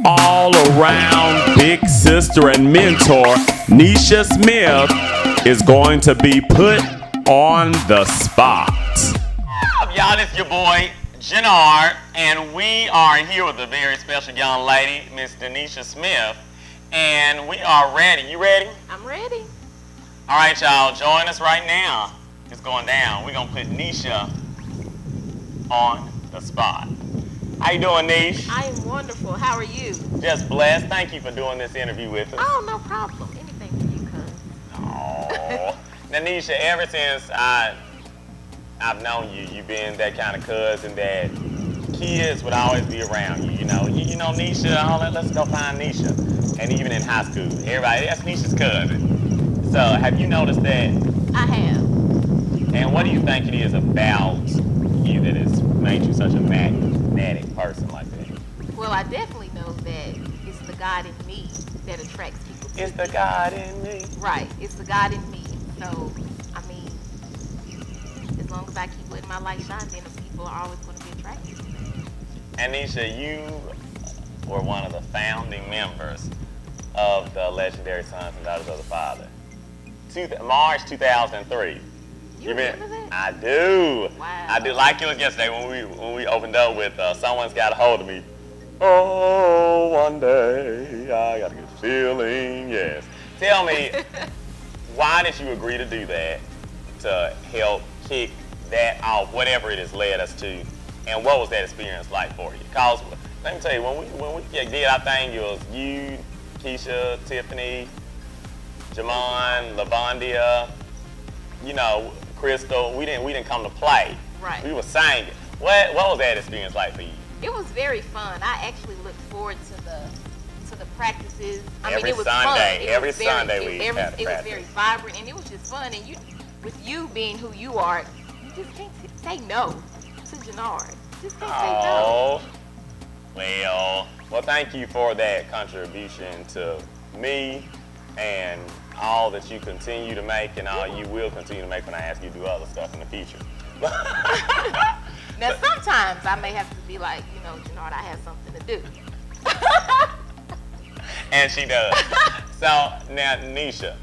all-around big sister and mentor, Nisha Smith, is going to be put on the spot. Y'all, this is your boy, Janard, and we are here with a very special young lady, Miss Nisha Smith, and we are ready. You ready? I'm ready. All right, y'all, join us right now. It's going down. We're going to put Nisha on the spot. How you doing, Nish? I am wonderful. How are you? Just blessed. Thank you for doing this interview with us. Oh, no problem. Anything for you, cuz. Oh. Now, Nisha, ever since I've known you, you've been that kind of cousin that kids would always be around you. You know Nisha, all that, let's go find Nisha. And even in high school, everybody, that's Nisha's cousin. So have you noticed that? I have. And what do you think it is about you that has made you such a magnetic person like that? Well, I definitely know that it's the God in me that attracts people to It's the God in me. Right. It's the God in me. So, I mean, as long as I keep letting my light shine, then the people are always going to be attracted to me. And Nisha, you were one of the founding members of the legendary Sons and Daughters of the Father. March 2003. You remember that? I do. Wow. I do. Like it was yesterday when we opened up with Someone's Got a Hold of Me. Oh, one day I got a good feeling, yes. Tell me, why did you agree to do that to help kick that off, whatever it has led us to, and what was that experience like for you? Because let me tell you, when we did our thing, it was you, Keisha, Tiffany, Jamon, Lavondia, Crystal. We didn't come to play. Right. We were singing. What was that experience like for you? It was very fun. I actually looked forward to the practices. Every it was Sunday. fun. Every Sunday we had a It was practice. very vibrant, and it was just fun. And with you being who you are, you just can't say no to Janard. Just can't say no. Well, thank you for that contribution to me and all that you continue to make and all you will continue to make when I ask you to do other stuff in the future. Now, sometimes I may have to be like, Janard, I have something to do. And she does. So, now, Nisha,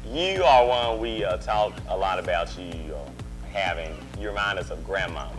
you are one we talk a lot about you having. You remind us of Grandmama,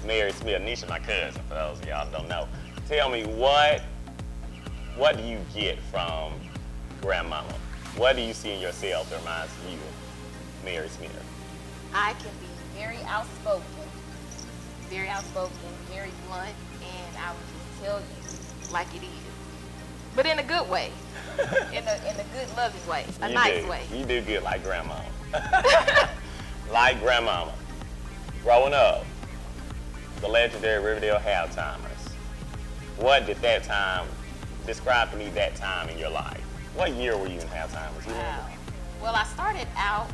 Mary Smith. Nisha, my cousin, for those of y'all who don't know. Tell me, what do you get from Grandmama? What do you see in yourself that reminds you of Mary Smith? I can be very outspoken, very blunt, and I will just tell you like it is. But in a good way. in a good, loving way. A nice way. You do good like Grandmama. Like Grandmama. Growing up, the legendary Riverdale Halftimers. What did that time, describe to me that time in your life? What year were you in Halftimers? You remember? Well, I started out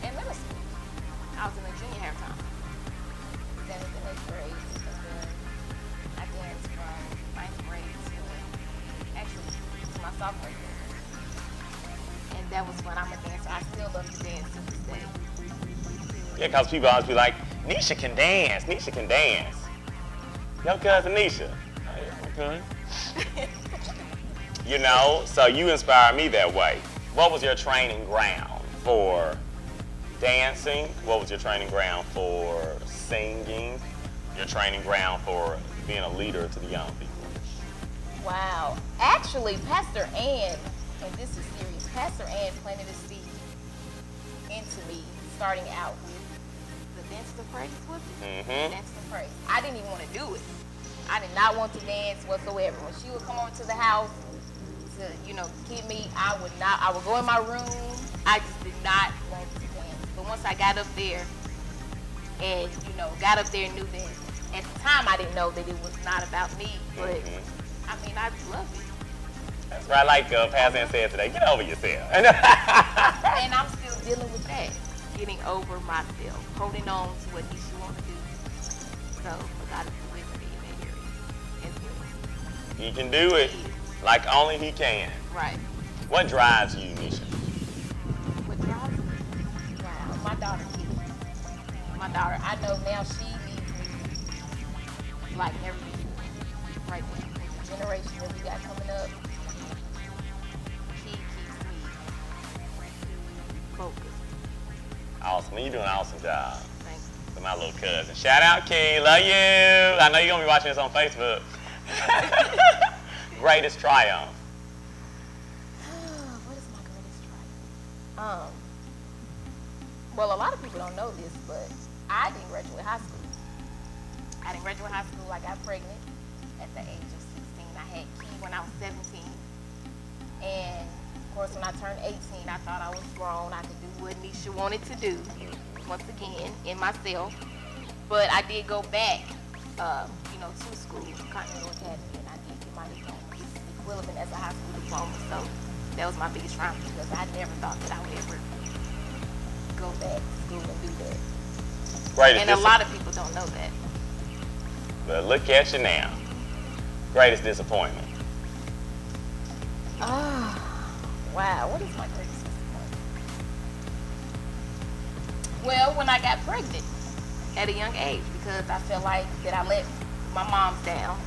in middle school. I was in a junior halftime. Then in the 8th grade, and then I danced from 9th grade to my sophomore year. And that was when I'm a dancer. I still love to dance to this day. Yeah, because people always be like, Nisha can dance. Nisha can dance. Your cousin Nisha. Okay. So you inspire me that way. What was your training ground for dancing? What was your training ground for singing? Your training ground for being a leader to the young people? Wow. Actually, Pastor Ann, and this is serious, Pastor Ann planted a seed into me starting out with the Dance to Praise, was it? Mm-hmm. Dance to Praise. I didn't even want to do it. I did not want to dance whatsoever. When she would come over to the house to, kid me, I would go in my room. I just did not want to dance. But once I got up there and, and knew that at the time I didn't know that it was not about me, but I mean, I love it. That's right, like Pastor Ann said today, get over yourself. And I'm still dealing with that, getting over myself, holding on to what Nisha wants to do. So, for God to deliver me in that area as well. He can do it like only he can. Right. What drives you, Nisha? What drives me? Wow, my daughter keeps me. My daughter, I know now she needs me like never before. Right generation that we got coming up, he keeps me focused. Awesome. You're doing an awesome job. Thank you. To my little cousin. Shout out, Key. Love you. I know you're going to be watching this on Facebook. Greatest triumph. What is my greatest triumph? Well, a lot of people don't know this, but I didn't graduate high school. I didn't graduate high school. I got pregnant at the age of 16. I had Key when I was 17. And, of course, when I turned 18, I thought I was grown. I could do what Nisha wanted to do, once again, in myself. But I did go back, to school, Continental Academy, and I did get my diploma. It's equivalent as a high school diploma. So that was my biggest triumph because I never thought that I would ever go back to school and do that. And a lot of people don't know that. But look at you now. Greatest disappointment. Wow, what is my greatest disappointment? Well, when I got pregnant at a young age, because I felt like that I let my mom down.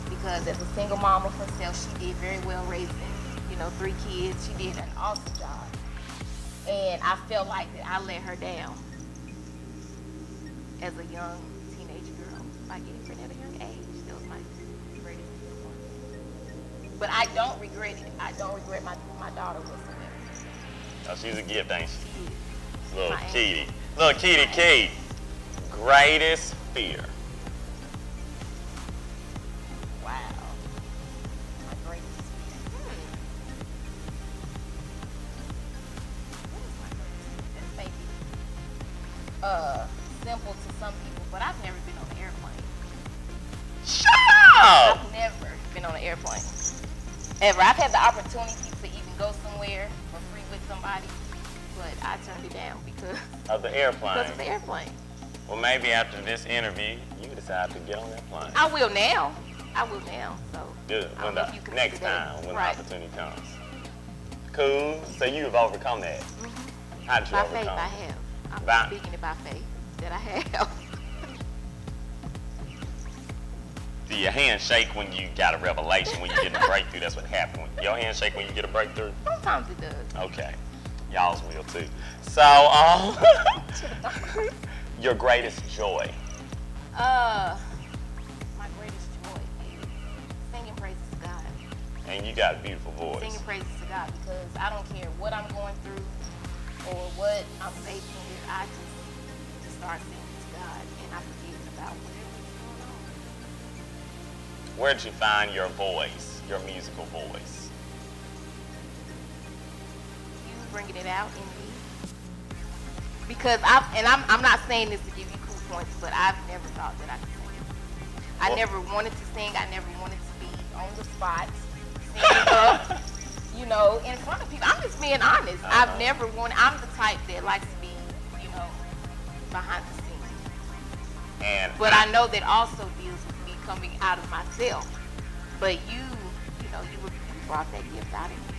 Because as a single mom of herself, she did very well raising, 3 kids. She did an awesome job. And I felt like that I let her down as a young teenage girl by getting pregnant at a young age. That was my greatest disappointment. But I don't regret it. I don't regret my daughter whatsoever. Oh, she's a gift, ain't she? She is. Little Kitty. Little Kitty Kate. Greatest fear. Wow. My greatest fear. What is my greatest fear? This may be simple to some people, but I've never been on an airplane. Shut up! I've never been on an airplane. Ever. I've had the opportunity to even go somewhere for free with somebody, but I turned it down because of the airplane. Because of the airplane. Well, maybe after this interview, you decide to get on that plane. I will now. So Good. Next time, when the opportunity comes. Cool. So you've overcome that. Mm-hmm. How did you overcome? By faith, I have. I'm speaking it by faith that I have. Do your hands shake when you got a revelation, when you get a breakthrough? That's what happened. Your hands shake when you get a breakthrough? Sometimes it does. Okay. Y'all's will too. So, your greatest joy? My greatest joy is singing praises to God. And you got a beautiful voice. Singing praises to God because I don't care what I'm going through or what I'm facing with. I just start singing to God and I forget about whatever's going on. Where did you find your voice, your musical voice? You bringing it out in me. Because I'm not saying this to give you cool points, but I've never thought that I could sing. I never wanted to sing. I never wanted to be on the spot, singing up, in front of people. I'm just being honest. I've never wanted. I'm the type that likes to be, behind the scenes. But I know that also deals with me coming out of myself. But you brought that gift out of me.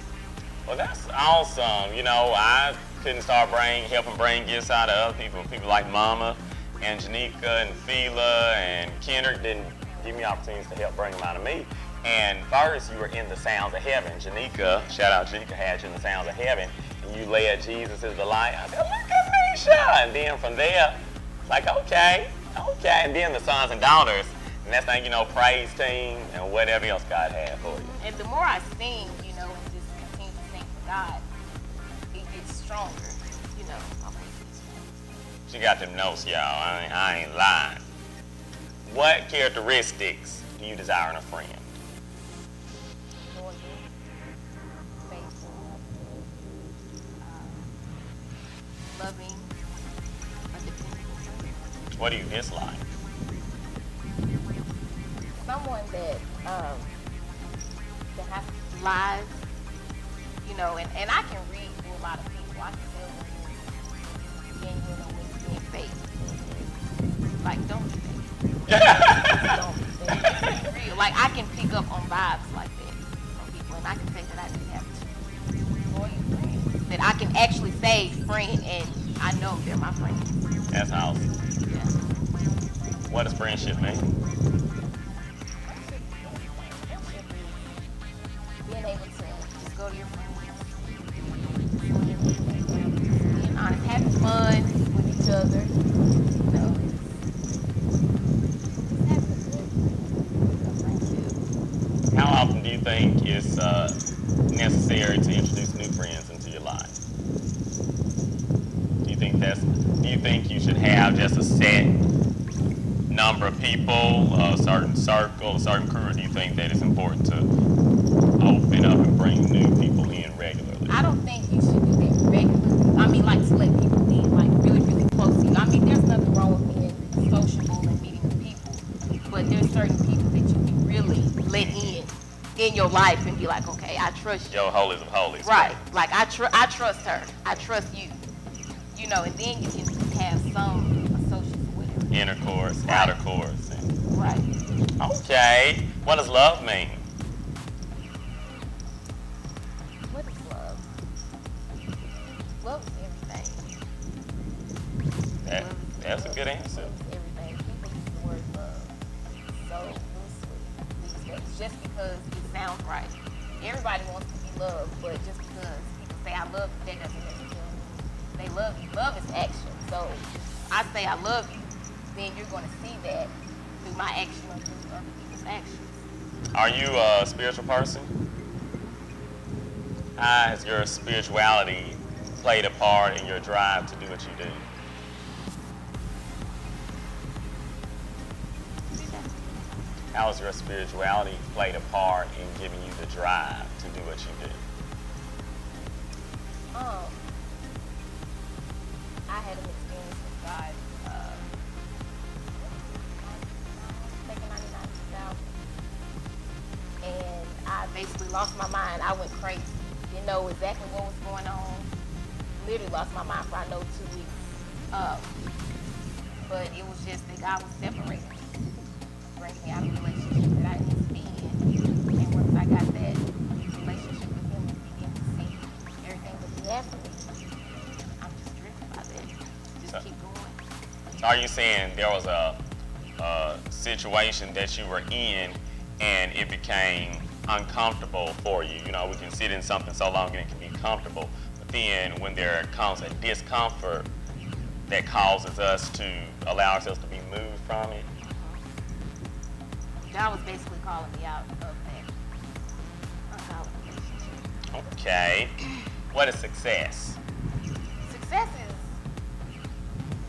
Well, that's awesome. I couldn't start helping bring gifts out of other people like Mama and Janika and Fila and Kendrick didn't give me opportunities to help bring them out of me. And first, you were in the Sounds of Heaven. Janika, shout out Janika, had you in the Sounds of Heaven, and you led Jesus is the Light. I said, look at Nisha. And then from there, like, okay. And then the Sons and Daughters, and that's thing, praise team and whatever else God had for you. And the more I sing, and just continue to sing for God, it gets stronger, She got them notes, y'all. I ain't lying. What characteristics do you desire in a friend? Loyal, faithful, loving, a dependable friend. What do you dislike? Someone that has lies, and I can read through a lot of people. I can tell when you're genuine or when you're being fake. Like, don't be fake. Don't be fake. It's real. Like, I can pick up on vibes like that from people, and I can say that I didn't have two loyal friends that I can actually say friend, and I know they're my friends. That's awesome. Yeah. What does friendship mean? often do you think it's necessary to introduce new friends into your life? Do you think you should have just a set number of people, a certain circle, a certain crew, or do you think that it's important to open up and bring new people in regularly? I don't think you should do that regularly. I mean, like to let people in, like really, really close to you. I mean, there's nothing wrong with being sociable and meeting new people, but there's certain people that you can really let in your life and be like, okay, I trust you. Your holies of holies. Right. Like I trust her. I trust you. You know, and then you can have some associates or whatever. Intercourse, Right. outer course. Right. Okay. What does love mean? What is love? Love is everything. That's a good answer. Love is everything. People use the word love so loosely these days just because it sounds right. Everybody wants to be loved, but just because people say I love you, that doesn't necessarily mean they love you. Love is action. So I say I love you, then you're going to see that through my action or through other people's actions. Are you a spiritual person? How has your spirituality played a part in your drive to do what you do? How has your spirituality played a part in giving you the drive to do what you do? I had an experience with God back in 99, 2000. And I basically lost my mind. I went crazy. Didn't know exactly what was going on. Literally lost my mind for I know 2 weeks. But it was just that God was separating me, bringing me out of a relationship that I didn't be in. And once I got that relationship with him and began to see everything that he had for me, I'm just driven by that. Just keep going. So are you saying there was a situation that you were in and it became uncomfortable for you? You know, we can sit in something so long and it can be comfortable, but then when there comes a discomfort that causes us to allow ourselves to be moved from it. God was basically calling me out of that ungodly relationship. Okay. What is success? Success is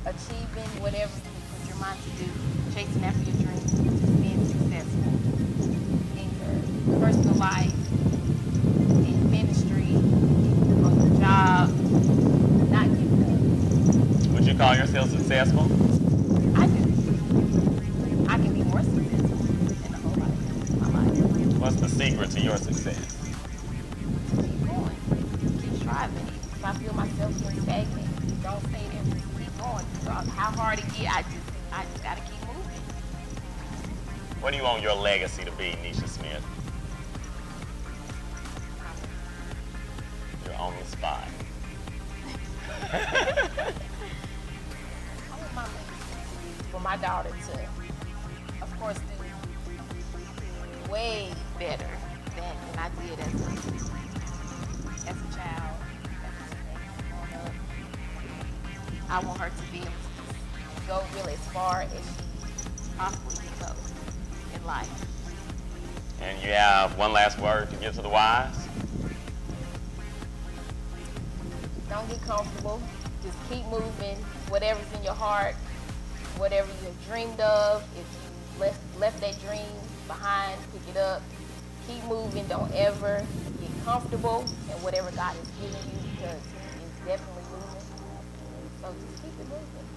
achieving whatever you put your mind to do, chasing after your dreams, just being successful in your personal life, in ministry, on your job, not giving up. Would you call yourself successful? I do. I can be more successful in a whole lot of areas of my life. What's the secret to your success? Keep going. Keep striving. If I feel myself getting stagnant, don't stay there. Just keep going. Regardless how hard it get, I just gotta keep moving. What do you want your legacy to be, Nisha Smith? You're on the spot. I want my legacy for my daughter to, of course, do way better than I did as a child. Growing up. I want her to be able to go really as far as she possibly can go in life. And you have one last word to give to the wise? Don't get comfortable. Just keep moving. Whatever's in your heart, whatever you have dreamed of, if you left that dream behind, pick it up. Keep moving. Don't ever get comfortable in whatever God has given you because He is definitely moving. So just keep it moving.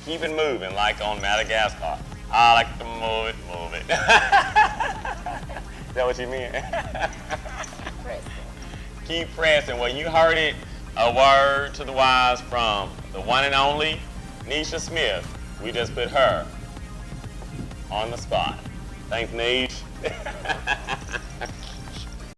Keep it moving, like on Madagascar. I like to move it, move it. Is that what you mean? Pressing. Keep pressing. Well, you heard it. A word to the wise from the one and only Nisha Smith. We just put her on the spot. Thanks, Nish.